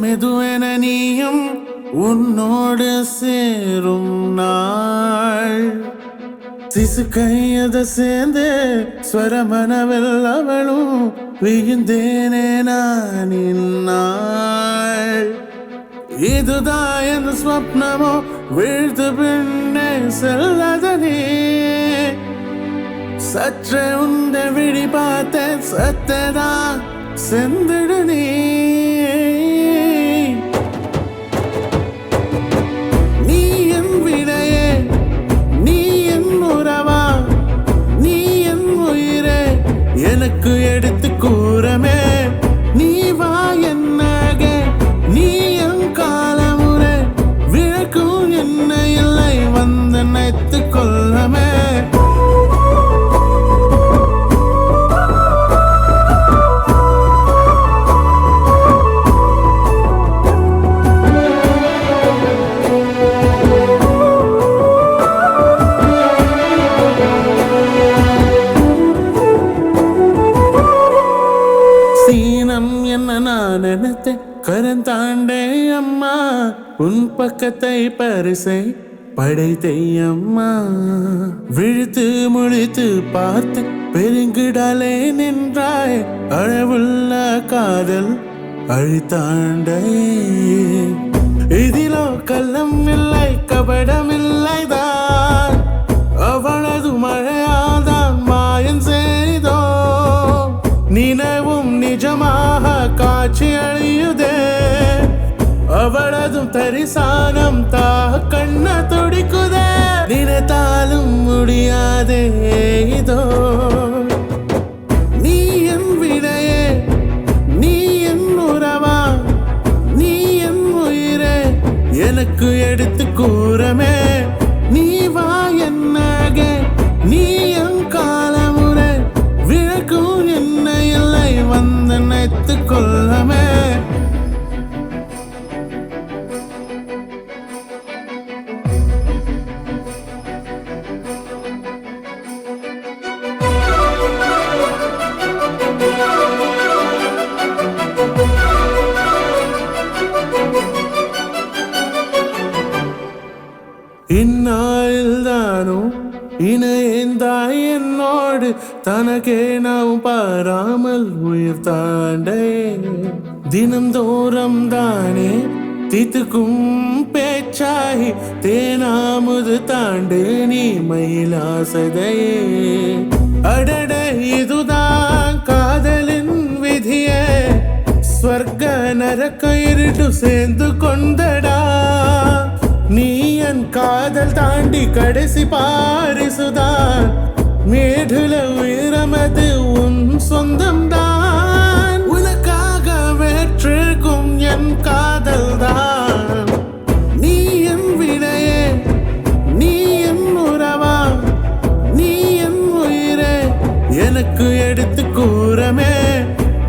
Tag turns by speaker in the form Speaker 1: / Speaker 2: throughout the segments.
Speaker 1: மெதுவென நீயும் உன்னோடு சேரும் நாள் சிசு கையத சேர்ந்து ஸ்வரமனவில் அவளும் விழுந்தேனே நான் இந்நாள் இதுதான் என் ஸ்வப்னமோ வீழ்த்து பின்னே செல்லதனே சற்றே உந்த விழி பார்த்த சத்ததா செந்திடனே நீ என் விடையே நீ என் உறவா நீ என் உயிரே எனக்கு எடுத்து கூறமே நீ வா என்னக நீ என் காலமுறை விளக்கும் என்ன இல்லை வந்து நினைத்து கொள்ளமே சீனம் என்ன நான் நினைத்தேன் கரந்தாண்டே அம்மா உன் பக்கத்தை பரிசை படைத்தை அம்மா விழுத்து முழித்து பார்த்து பெருங்கிடாலே நின்றாய் அளவுள்ள காதல் அழித்தாண்டே இதிலோ கள்ளம் இல்லை கபடம் இல்லைதான் அவளது மழையாதான் மாயம் செய்தோ நினைவும் நிஜமாக காட்சி அழியுதே அவளதும் தரிசானம் தாக கண்ண துடிக்குதே நினைத்தாலும் முடியாதே இதோ நீ என் விடையே நீ என் உறவா நீ என் உயிரே எனக்கு எடுத்து கூறமே நீ வா என்னக நீ என் காலமுறை விளக்கும் என்ன இல்லை வந்து நினைத்து கொள்ளமே இந்நாளில்தானோ இணைந்தாய் என்னோடு தனக்கே நாம் பாராமல் உயிர் தாண்டே தினந்தோறும் தானே தித்துக்கும் பேச்சாய் தேனாமுது தாண்டு நீ மயிலாசதையே அடட இதுதான் காதலின் விதியே ஸ்வர்க நரக்க இருட்டு சேர்ந்து கொண்டடா நீ என் காதல் தாண்டி கடைசி பாரிசுதான் மேடுல உயரமது உன் சொந்தம் தான் உனக்காக வெற்றிருக்கும் என் காதல் தான் நீ என் விடையே நீ என் உறவா நீ என் உயிரே எனக்கு எடுத்து கூறமே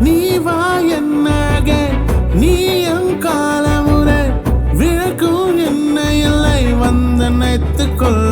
Speaker 1: நீ வா என்னக நீ என் காலமுறை விளக்கும் என்ன இல்லை வந்து நினைத்து கொள்ள